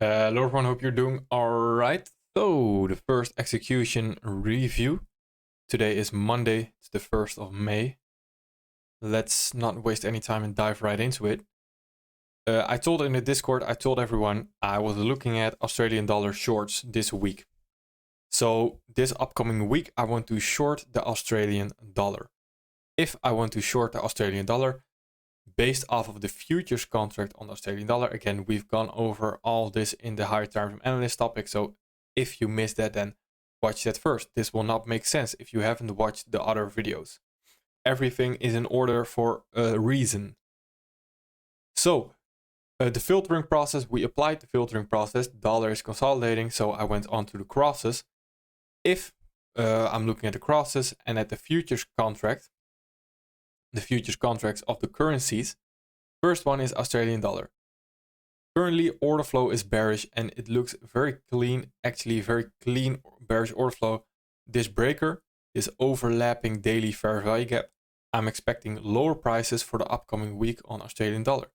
Hello everyone, hope you're doing alright. So, the first execution review. Today is Monday, it's the 1st of May. Let's not waste any time and dive right into it. I told in the Discord, I told everyone I was looking at Australian dollar shorts this week. So, this upcoming week, I want to short the Australian dollar. If I want to short the Australian dollar, based off of the futures contract on the Australian dollar. Again, we've gone over all this in the higher time frame analyst topic. So if you missed that, then watch that first. This will not make sense if you haven't watched the other videos. Everything is in order for a reason. So the filtering process, we applied the filtering process. The dollar is consolidating. So I went on to the crosses. If I'm looking at the crosses and at the futures contract, the futures contracts of the currencies. First one is Australian dollar. Currently, order flow is bearish and it looks very clean, actually very clean bearish order flow. This breaker, this overlapping daily fair value gap, I'm expecting lower prices for the upcoming week on Australian dollar.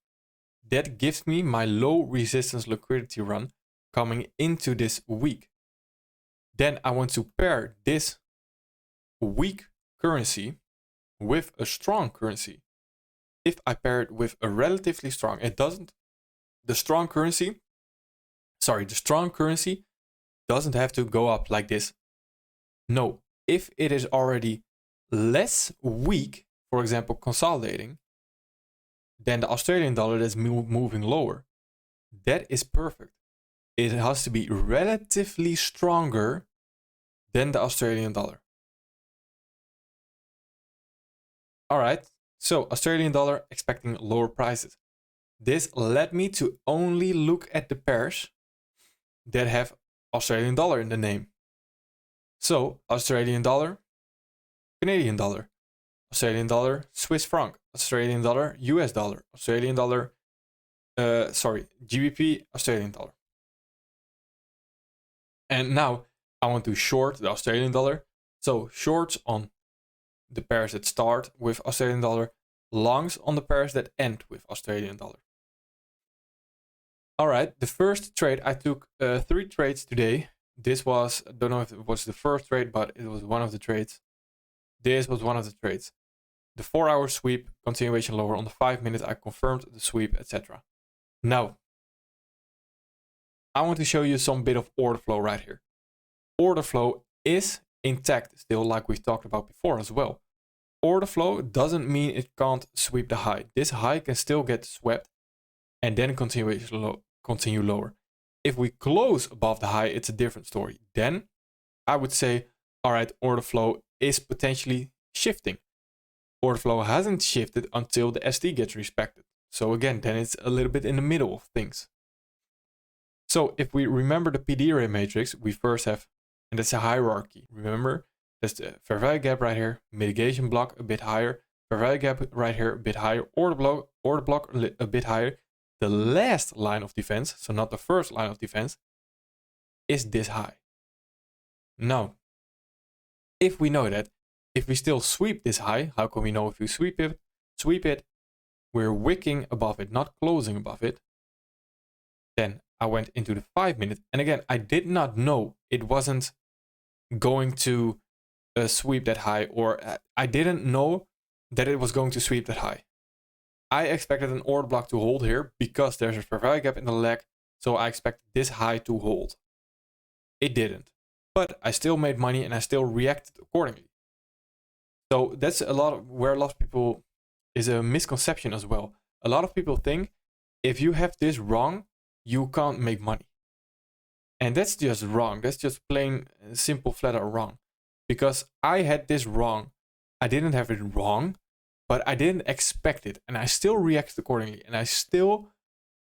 That gives me my low resistance liquidity run coming into this week. Then I want to pair this weak currency with a strong currency. If I pair it with a relatively strong, the strong currency doesn't have to go up like this. No, if it is already less weak, for example, consolidating, than the Australian dollar that's moving lower, that is perfect. It has to be relatively stronger than the Australian dollar. All right, so Australian dollar expecting lower prices. This led me to only look at the pairs that have Australian dollar in the name. So Australian dollar, Canadian dollar, Australian dollar, Swiss franc, Australian dollar, US dollar, Australian dollar, GBP, Australian dollar. And now I want to short the Australian dollar. So shorts on the pairs that start with Australian dollar, longs on the pairs that end with Australian dollar. All right, the first trade, I took 3 trades today. This was, I don't know if it was the first trade, but it was one of the trades. This was one of the trades. The 4-hour sweep, continuation lower on the 5-minute, I confirmed the sweep, etc. Now, I want to show you some bit of order flow right here. Order flow is intact still, like we talked about before as well. Order flow doesn't mean it can't sweep the high. This high can still get swept and then continue lower. If we close above the high, it's a different story. Then I would say, all right, order flow is potentially shifting. Order flow hasn't shifted until the ST gets respected. So again, then it's a little bit in the middle of things. So if we remember the PD array matrix, we first have, and that's a hierarchy. Remember, there's the fair value gap right here, mitigation block a bit higher, fair value gap right here a bit higher, order block a bit higher. The last line of defense, so not the first line of defense, is this high. Now, if we know that, if we still sweep this high, how can we know if we sweep it, we're wicking above it, not closing above it. Then I went into the 5-minute, and again, I did not know it wasn't going to sweep that high, or I didn't know that it was going to sweep that high. I expected an order block to hold here because there's a fair value gap in the leg, so I expected this high to hold. It didn't, but I still made money and I still reacted accordingly. So that's where a lot of people is a misconception as well. A lot of people think if you have this wrong, you can't make money. And that's just wrong. That's just plain simple flat out wrong. Because I had this wrong. I didn't have it wrong, but I didn't expect it. And I still reacted accordingly. And I still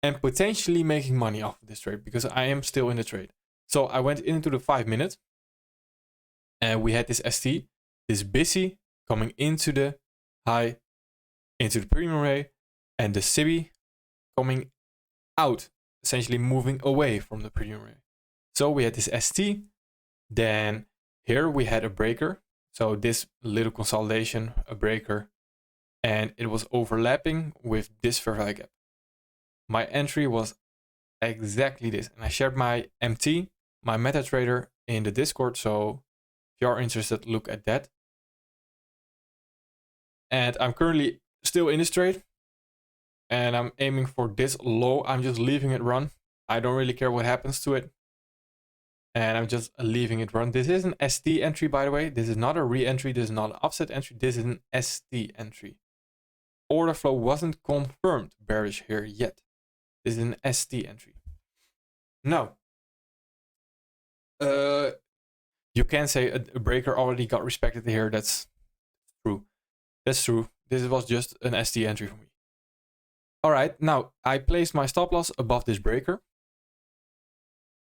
am potentially making money off of this trade because I am still in the trade. So I went into the 5-minute and we had this ST, this busy coming into the high, into the premium array, and the SIBI coming out, essentially moving away from the premium array. So we had this ST, then here we had a breaker. So this little consolidation, a breaker, and it was overlapping with this fair value gap. My entry was exactly this. And I shared my MT, my MetaTrader, in the Discord. So if you are interested, look at that. And I'm currently still in this trade. And I'm aiming for this low. I'm just leaving it run. I don't really care what happens to it. And I'm just leaving it run. This is an ST entry, by the way. This is not a re-entry. This is not an offset entry. This is an ST entry. Order flow wasn't confirmed bearish here yet. This is an ST entry. Now, you can say a breaker already got respected here. That's true. That's true. This was just an ST entry for me. All right, now I placed my stop loss above this breaker.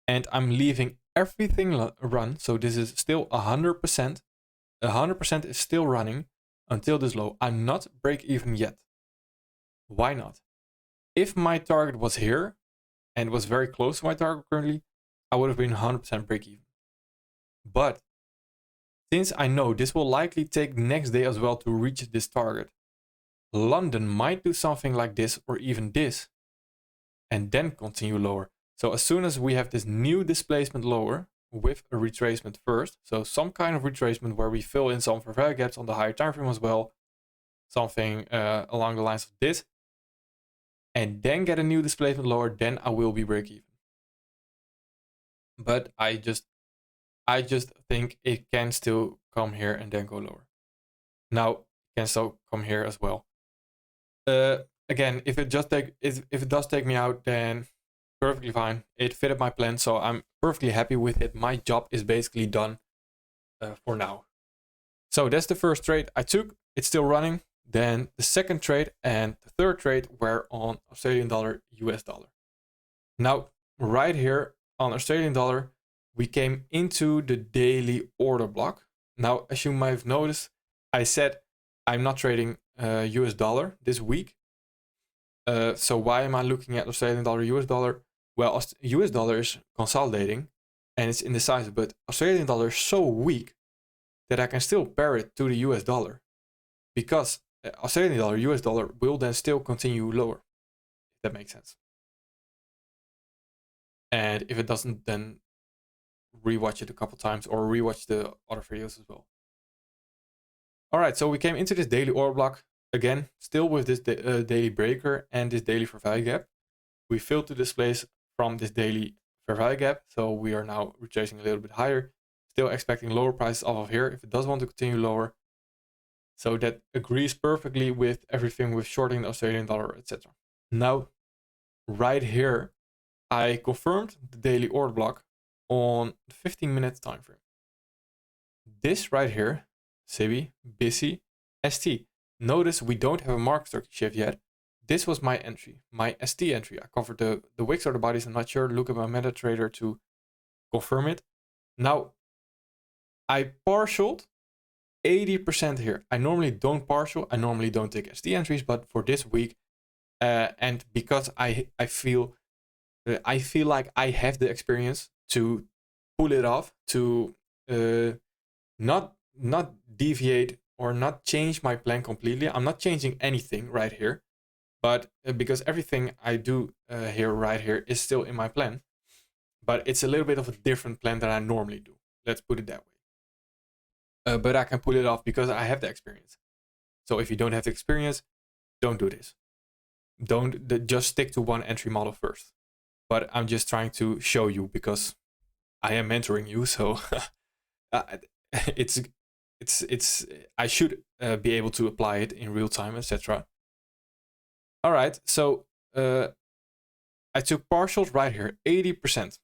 And I'm leaving everything run. So this is still 100%. 100% is still running until this low. I'm not break even yet. Why not? If my target was here and was very close to my target currently, I would have been 100% break even. But since I know this will likely take next day as well to reach this target, London might do something like this or even this and then continue lower. So as soon as we have this new displacement lower with a retracement first, so some kind of retracement where we fill in some fair value gaps on the higher time frame as well, something along the lines of this, and then get a new displacement lower, then I will be break even. But I just think it can still come here and then go lower. Now it can still come here as well. Again, if it does take me out, then perfectly fine. It fitted my plan, so I'm perfectly happy with it. My job is basically done for now. So that's the first trade I took. It's still running. Then the second trade and the third trade were on Australian dollar, US dollar. Now, right here on Australian dollar, we came into the daily order block. Now, as you might have noticed, I said I'm not trading US dollar this week. So why am I looking at Australian dollar, US dollar? Well, US dollar is consolidating and it's indecisive, but Australian dollar is so weak that I can still pair it to the US dollar because Australian dollar, US dollar will then still continue lower. If that makes sense. And if it doesn't, then rewatch it a couple times or rewatch the other videos as well. All right, so we came into this daily order block again, still with this daily breaker and this daily fair value gap. We failed to displace from this daily fair value gap, so we are now retracing a little bit higher, still expecting lower prices off of here if it does want to continue lower. So that agrees perfectly with everything with shorting the Australian dollar, etc. Now, right here, I confirmed the daily order block on the 15-minute time frame. This right here, SIBI, BISI, ST. Notice we don't have a market structure shift yet. This was my entry, my ST entry. I covered the wicks or the bodies. I'm not sure. Look at my MetaTrader to confirm it. Now, I partialed 80% here. I normally don't partial. I normally don't take ST entries, but for this week, and because I feel like I have the experience to pull it off, to not deviate or not change my plan completely. I'm not changing anything right here, but because everything I do here right here is still in my plan, but it's a little bit of a different plan than I normally do. Let's put it that way. But I can pull it off because I have the experience. So if you don't have the experience, don't do this. Just stick to one entry model first. But I'm just trying to show you because I am mentoring you, so I should be able to apply it in real time, etc. All right, so I took partials right here, 80%.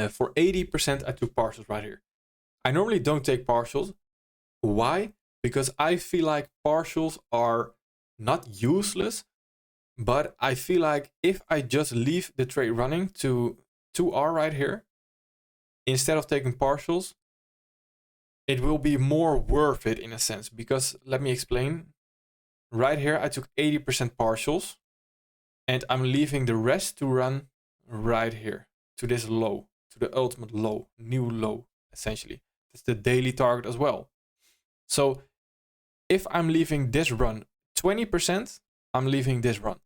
For 80%, I took partials right here. I normally don't take partials. Why? Because I feel like partials are not useless, but I feel like if I just leave the trade running to 2R right here, instead of taking partials, it will be more worth it in a sense. Because let me explain. Right here, I took 80% partials, and I'm leaving the rest to run right here to this low, to the ultimate low, new low, essentially. That's the daily target as well. So if I'm leaving this run 20%, I'm leaving this run.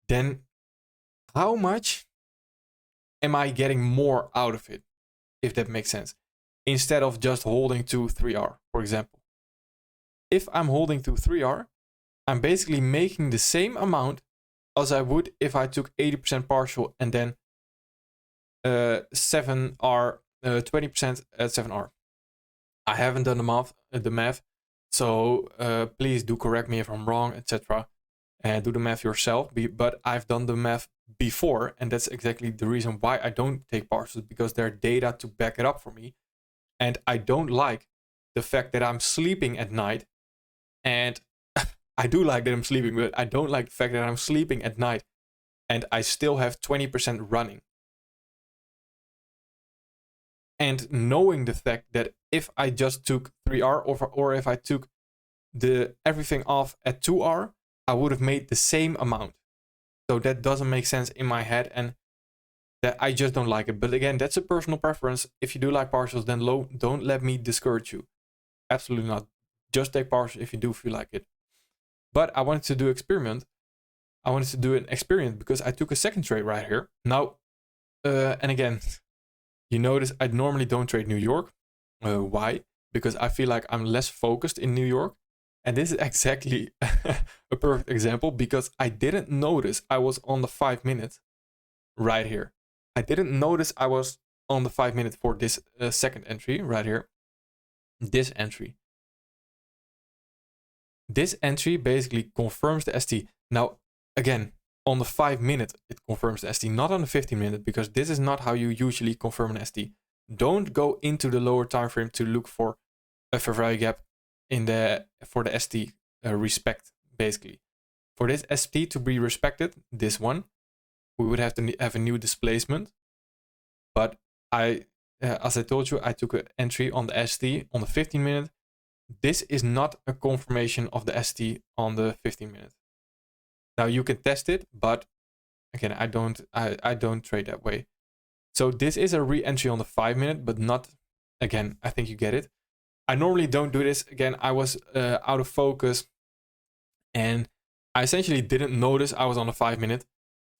Then how much am I getting more out of it, if that makes sense, instead of just holding to 3R, for example. If I'm holding to 3R, I'm basically making the same amount as I would if I took 80% partial and then 7R, 20% at 7R. I haven't done the math, so please do correct me if I'm wrong, etc. And do the math yourself. But I've done the math before, and that's exactly the reason why I don't take partials, because there are data to back it up for me. And I don't like the fact that I'm sleeping at night. And I do like that I'm sleeping, but I don't like the fact that I'm sleeping at night and I still have 20% running. And knowing the fact that if I just took 3R or if I took everything off at 2R, I would have made the same amount. So that doesn't make sense in my head, and that I just don't like it. But again, that's a personal preference. If you do like partials, then don't let me discourage you. Absolutely not. Just take partials if you do feel like it. But I wanted to do experiment. I wanted to do an experiment because I took a second trade right here. Now, and again, you notice I normally don't trade New York. Why? Because I feel like I'm less focused in New York. And this is exactly a perfect example because I didn't notice I was on the 5 minutes right here. I didn't notice I was on the 5 minute for this second entry right here. This entry. This entry basically confirms the ST. Now, again, on the 5 minute, it confirms the ST, not on the 15 minute, because this is not how you usually confirm an ST. Don't go into the lower time frame to look for a fair value gap for the ST respect, basically. For this ST to be respected, this one, we would have to have a new displacement. But as I told you, I took an entry on the ST on the 15 minute. This is not a confirmation of the ST on the 15 minute. Now you can test it, but again, I don't trade that way. So this is a re-entry on the 5 minute, but not, again, I think you get it. I normally don't do this. Again, I was out of focus and I essentially didn't notice I was on the 5 minute.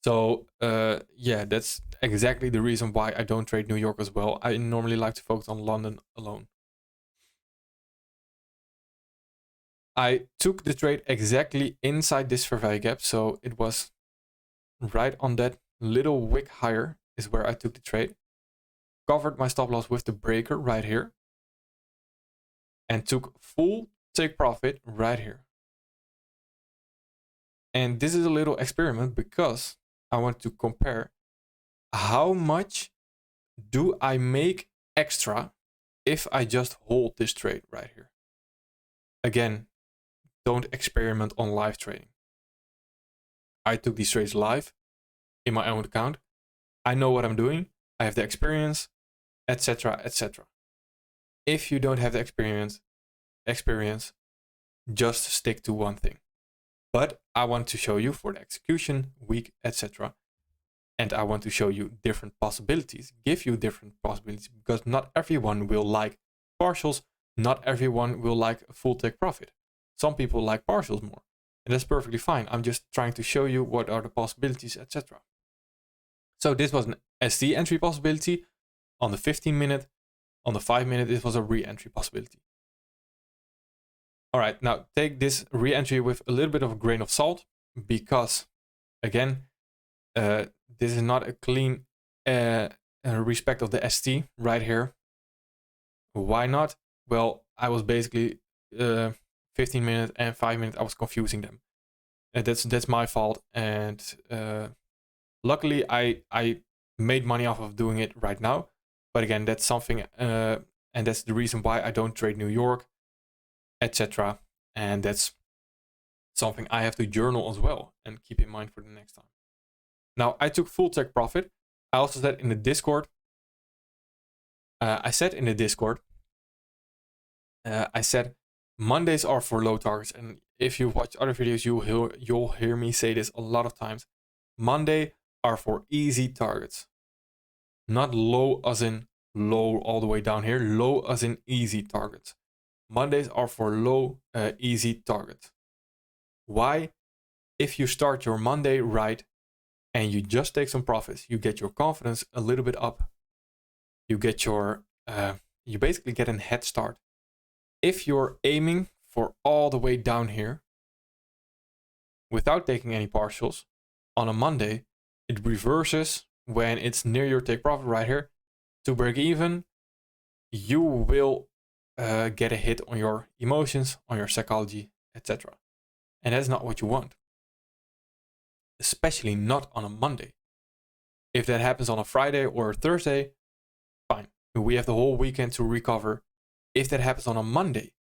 So yeah, that's exactly the reason why I don't trade New York as well. I normally like to focus on London alone. I took the trade exactly inside this fair value gap. So it was right on that little wick higher is where I took the trade. Covered my stop loss with the breaker right here. And took full take profit right here. And this is a little experiment because I want to compare how much do I make extra if I just hold this trade right here. Again, don't experiment on live trading. I took these trades live in my own account. I know what I'm doing. I have the experience, etc., etc. If you don't have the experience, just stick to one thing. But I want to show you for the execution week, etc. And I want to show you different possibilities, give you different possibilities, because not everyone will like partials. Not everyone will like full take profit. Some people like partials more, and that's perfectly fine. I'm just trying to show you what are the possibilities, etc. So this was an ST entry possibility on the 15 minute. On the 5 minute, it was a re-entry possibility. All right, now take this re-entry with a little bit of a grain of salt, because again, this is not a clean respect of the ST right here. Why not? Well, I was basically 15 minutes and 5 minutes, I was confusing them. That's my fault. And luckily, I made money off of doing it right now. But again, that's something, and that's the reason why I don't trade New York, etc. And that's something I have to journal as well and keep in mind for the next time. Now, I took full take profit. I also said in the Discord, I said Mondays are for low targets. And if you watch other videos, you'll hear me say this a lot of times. Monday are for easy targets. Not low as in low all the way down here. Low as in easy targets. Mondays are for low, easy targets. Why? If you start your Monday right, and you just take some profits, you get your confidence a little bit up. You get your, you basically get a head start. If you're aiming for all the way down here without taking any partials on a Monday, it reverses when it's near your take profit right here to break even. You will get a hit on your emotions, on your psychology, etc. And that's not what you want, especially not on a Monday. If that happens on a Friday or a Thursday, fine. We have the whole weekend to recover. If that happens on a Monday,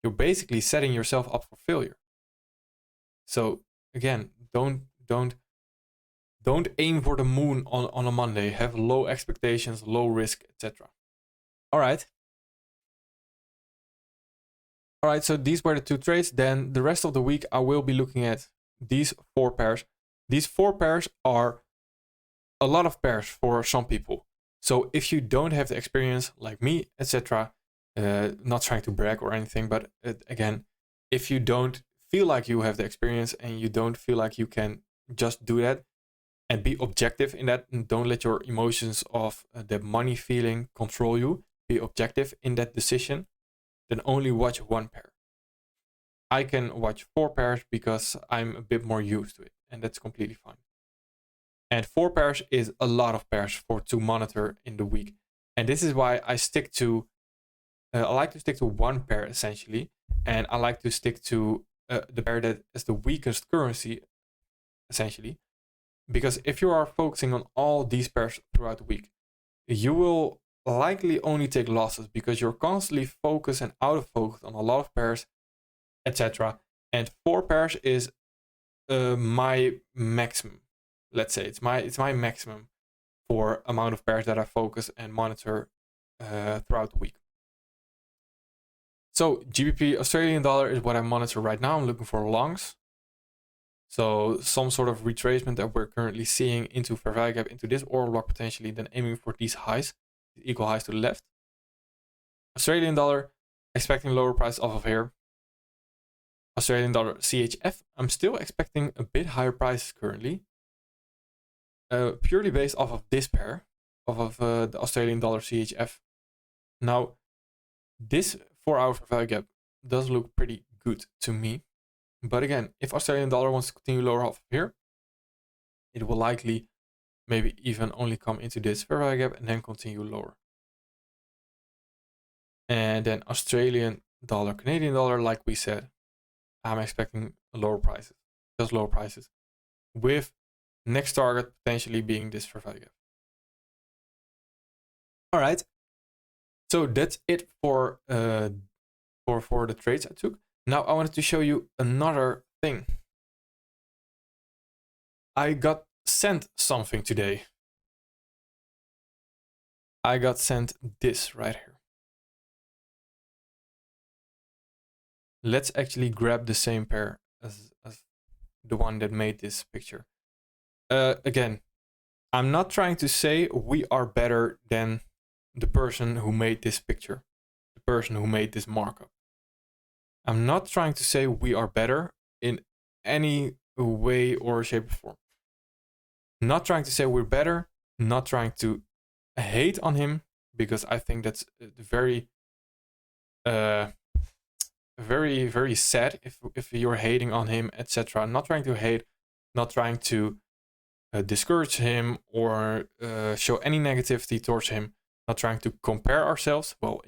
you're basically setting yourself up for failure. So again, don't aim for the moon on a Monday. Have low expectations, low risk, etc. All right, so these were the 2 trades. Then the rest of the week, I will be looking at these 4 pairs. These 4 pairs are a lot of pairs for some people. So if you don't have the experience like me, etc., not trying to brag or anything, but again, if you don't feel like you have the experience and you don't feel like you can just do that and be objective in that, and don't let your emotions of the money feeling control you, be objective in that decision, then only watch 1 pair. I can watch 4 pairs because I'm a bit more used to it, and that's completely fine. And 4 pairs is a lot of pairs to monitor in the week. And this is why I stick to, I like to stick to 1 pair essentially. And I like to stick to the pair that is the weakest currency essentially. Because if you are focusing on all these pairs throughout the week, you will likely only take losses because you're constantly focused and out of focus on a lot of pairs, etc. And 4 pairs is my maximum. Let's say it's my maximum for amount of pairs that I focus and monitor throughout the week. So GBP Australian dollar is what I monitor right now. I'm looking for longs. So some sort of retracement that we're currently seeing into fair value gap into this order block potentially, then aiming for these highs, equal highs to the left. Australian dollar, expecting lower price off of here. Australian dollar CHF, I'm still expecting a bit higher prices currently. Purely based off of this pair, off of the Australian dollar CHF. Now, this 4-hour fair value gap does look pretty good to me. But again, if Australian dollar wants to continue lower off of here, it will likely maybe even only come into this fair value gap and then continue lower. And then Australian dollar, Canadian dollar, like we said, I'm expecting lower prices, just lower prices, with next target potentially being this fair value gap. All right, so that's it for the trades I took. Now I wanted to show you another thing. I got sent something today. I got sent this right here. Let's actually grab the same pair as the one that made this picture. Again, I'm not trying to say we are better than the person who made this picture, the person who made this markup. I'm not trying to say we are better in any way or shape or form. Not trying to say we're better, not trying to hate on him, because I think that's very sad if you're hating on him, etc. I'm not trying to hate, not trying to discourage him or show any negativity towards him, not trying to compare ourselves. Well,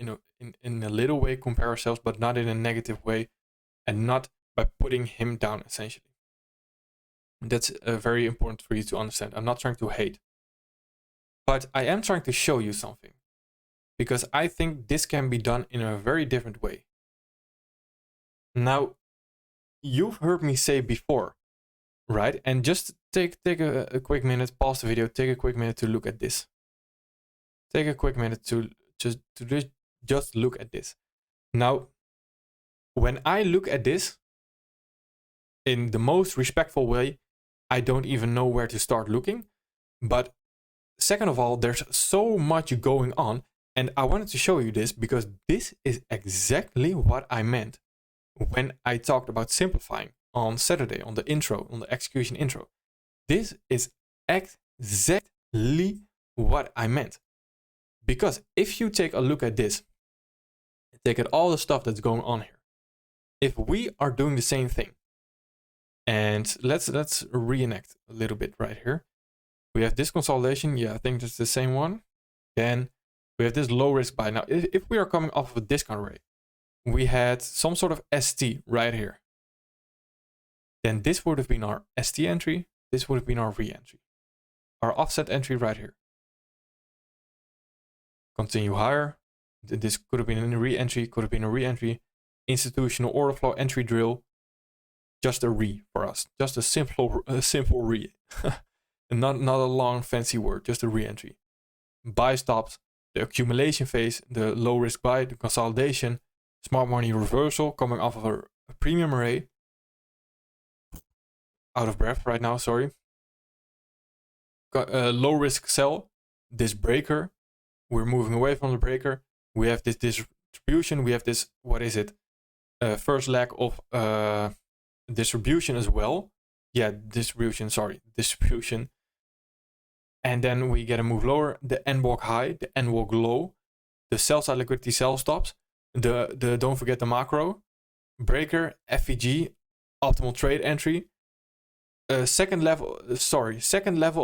in a little way compare ourselves, but not in a negative way, and not by putting him down essentially. That's very important for you to understand. I'm not trying to hate, but I am trying to show you something, because I think this can be done in a very different way. Now, you've heard me say before, right? And just take a quick minute, pause the video, take a quick minute to look at this. Take a quick minute to just look at this. Now, when I look at this in the most respectful way, I don't even know where to start looking. But second of all, there's so much going on, and I wanted to show you this because this is exactly what I meant when I talked about simplifying on Saturday on the intro, on the execution intro. This is exactly what I meant. Because if you take a look at this, take at all the stuff that's going on here. If we are doing the same thing, and let's reenact a little bit right here. We have this consolidation. Yeah, I think that's the same one. Then we have this low risk buy. Now, if we are coming off of a discount rate, we had some sort of ST right here. Then this would have been our ST entry. This would have been our re-entry. Our offset entry right here. Continue higher. This could have been a re-entry, could have been a re-entry. Institutional order flow entry drill. Just a re for us. Just a simple re. And not a long fancy word, just a re-entry. Buy stops, the accumulation phase, the low risk buy, the consolidation, smart money reversal coming off of a premium array. Out of breath right now, sorry. Low risk sell, this breaker. We're moving away from the breaker. We have this distribution. We have this, what is it? First leg of distribution as well. Yeah, distribution. And then we get a move lower, the end walk high, the end walk low, the sell side liquidity sell stops, the don't forget the macro, breaker, FVG, optimal trade entry, second level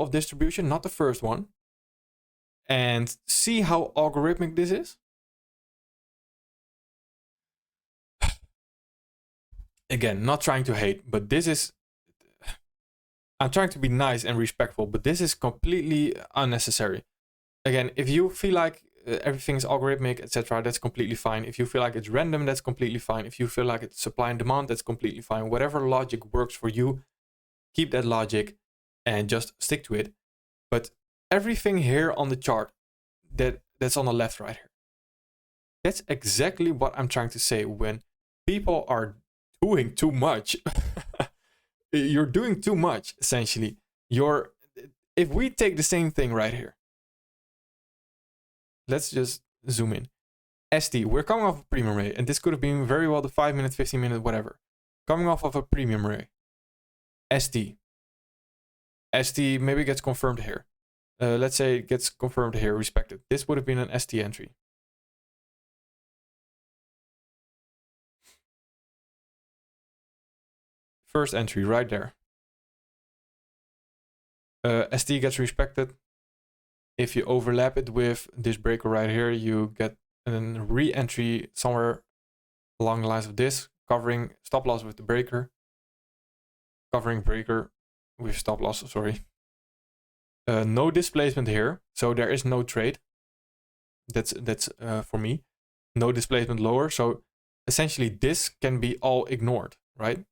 of distribution, not the first one. And see how algorithmic this is? Again, not trying to hate, but this is, I'm trying to be nice and respectful, but this is completely unnecessary. Again, if you feel like everything is algorithmic, etc., that's completely fine. If you feel like it's random, that's completely fine. If you feel like it's supply and demand, that's completely fine. Whatever logic works for you, keep that logic and just stick to it. But everything here on the chart that's on the left right here, that's exactly what I'm trying to say. When people are doing too much, you're doing too much, essentially. If we take the same thing right here, let's just zoom in. ST, we're coming off a premium array, and this could have been very well the 5 minute, 15 minute, whatever. Coming off of a premium array. ST maybe gets confirmed here. Let's say it gets confirmed here, respected. This would have been an ST entry. First entry right there. ST gets respected. If you overlap it with this breaker right here, you get a re-entry somewhere along the lines of this, covering stop loss with the breaker. Covering breaker with stop loss, sorry. No displacement here, so there is no trade. That's for me. No displacement lower, so essentially this can be all ignored, right?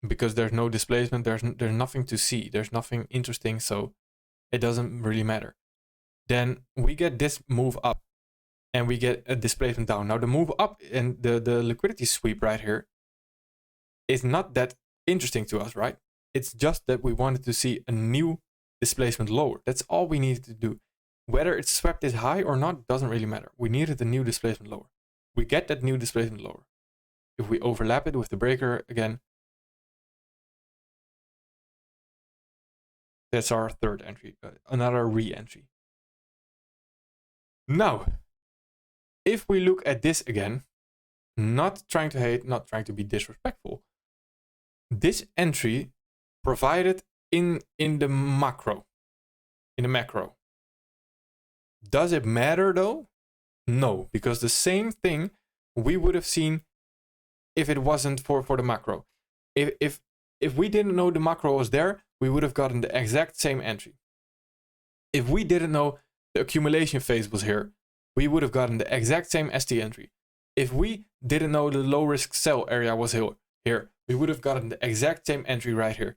Because there's no displacement, there's nothing to see, there's nothing interesting, so it doesn't really matter. Then we get this move up, and we get a displacement down. Now the move up and the liquidity sweep right here is not that interesting to us, right? It's just that we wanted to see a new displacement lower. That's all we needed to do. Whether it's swept this high or not doesn't really matter. We needed a new displacement lower. We get that new displacement lower. If we overlap it with the breaker again, that's our third entry, another re-entry. Now, if we look at this again, not trying to hate, not trying to be disrespectful, this entry provided in the macro. Does it matter though? No, because the same thing we would have seen if it wasn't for the macro. If we didn't know the macro was there, we would have gotten the exact same entry. If we didn't know the accumulation phase was here, we would have gotten the exact same ST entry. If we didn't know the low risk sell area was here, we would have gotten the exact same entry right here.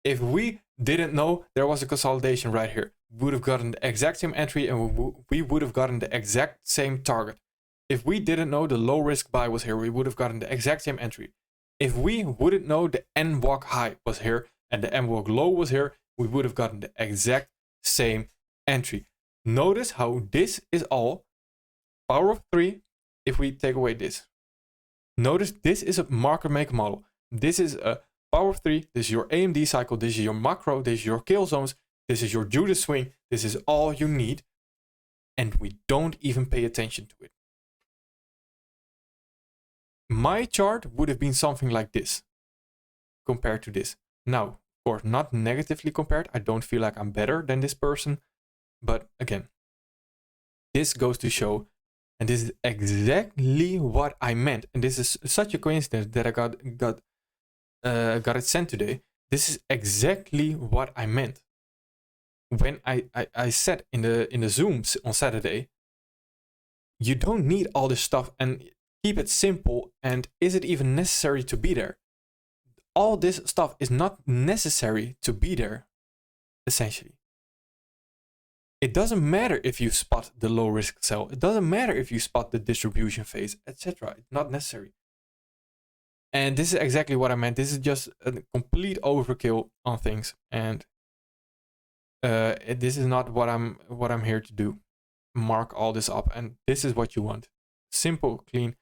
If we didn't know there was a consolidation right here, we would have gotten the exact same entry, and we would have gotten the exact same target. If we didn't know the low risk buy was here, we would have gotten the exact same entry. If we wouldn't know the end walk high was here and the end walk low was here, we would have gotten the exact same entry. Notice how this is all power of 3 if we take away this. Notice this is a market maker model. This is a power of 3, this is your AMD cycle, this is your macro, this is your kill zones, this is your Judas swing, this is all you need. And we don't even pay attention to it. My chart would have been something like this compared to this. Now, of course, not negatively compared. I don't feel like I'm better than this person. But again, this goes to show, and this is exactly what I meant. And this is such a coincidence that I got it sent today. This is exactly what I meant. When I said in the Zooms on Saturday, you don't need all this stuff and keep it simple. And is it even necessary to be there? All this stuff is not necessary to be there, essentially. It doesn't matter if you spot the low risk sell. It doesn't matter if you spot the distribution phase, etc. It's not necessary. And this is exactly what I meant. This is just a complete overkill on things, and this is not what I'm here to do. Mark all this up, and this is what you want. Simple, clean.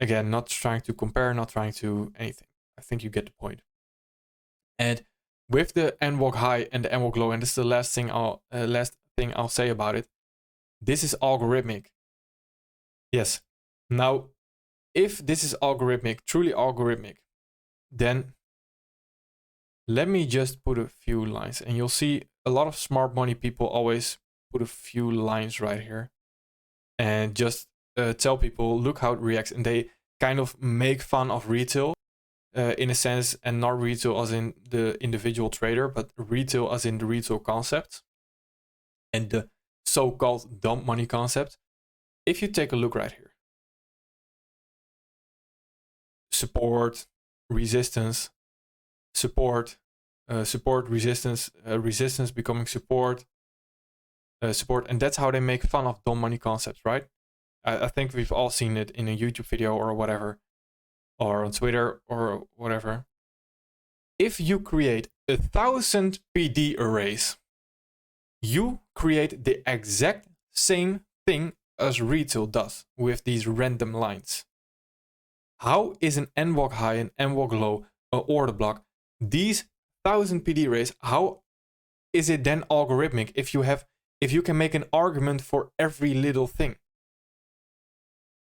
Again, not trying to compare, not trying to anything. I think you get the point. And with the NWOG high and the NWOG low, and this is the last thing I'll say about it. This is algorithmic. Yes. Now, if this is algorithmic, truly algorithmic, then let me just put a few lines, and you'll see a lot of smart money people always put a few lines right here and just tell people, look how it reacts. And they kind of make fun of retail in a sense, and not retail as in the individual trader, but retail as in the retail concept and the so-called dump money concept. If you take a look right here, support, resistance, support, support, resistance, resistance becoming support, support, and that's how they make fun of dumb money concepts, right? I think we've all seen it in a YouTube video or whatever, or on Twitter or whatever. If you create 1,000 PD arrays, you create the exact same thing as retail does with these random lines. How is an NWOG high and NWOG low an order block? These 1,000 PD arrays, how is it then algorithmic if you can make an argument for every little thing?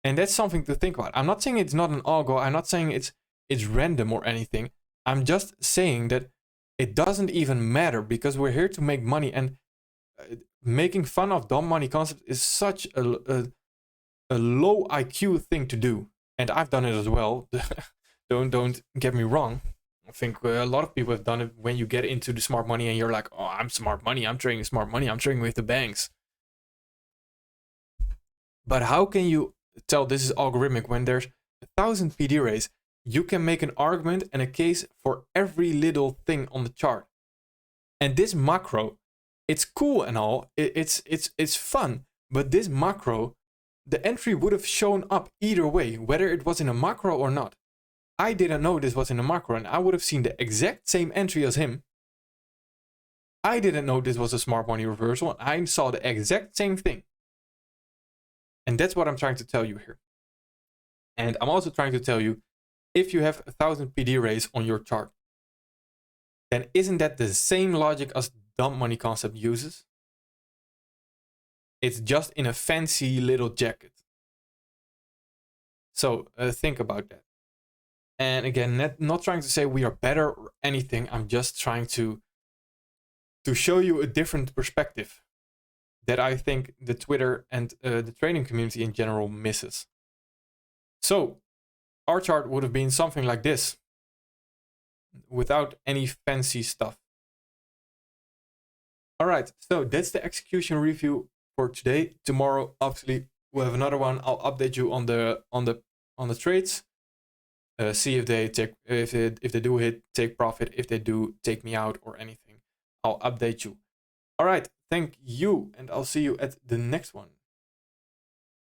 And that's something to think about. I'm not saying it's not an algo. I'm not saying it's random or anything. I'm just saying that it doesn't even matter because we're here to make money, and making fun of dumb money concept is such a low IQ thing to do. And I've done it as well. Don't get me wrong. I think a lot of people have done it when you get into the smart money and you're like, oh, I'm smart money. I'm trading smart money. I'm trading with the banks. But how can you tell this is algorithmic when there's 1,000 PD arrays? You can make an argument and a case for every little thing on the chart. And this macro, it's cool and all. It's fun. But this macro, the entry would have shown up either way, whether it was in a macro or not. I didn't know this was in a macro, and I would have seen the exact same entry as him. I didn't know this was a smart money reversal, and I saw the exact same thing. And that's what I'm trying to tell you here. And I'm also trying to tell you, if you have 1,000 PD arrays on your chart, then isn't that the same logic as dump money concept uses? It's just in a fancy little jacket. So think about that. And again, not trying to say we are better or anything. I'm just trying to show you a different perspective that I think the Twitter and the trading community in general misses. So our chart would have been something like this, without any fancy stuff. All right, so that's the execution review for today. Tomorrow, obviously, we'll have another one. I'll update you on the trades. See if they do hit, take profit. If they do, take me out or anything. I'll update you. All right, thank you, and I'll see you at the next one.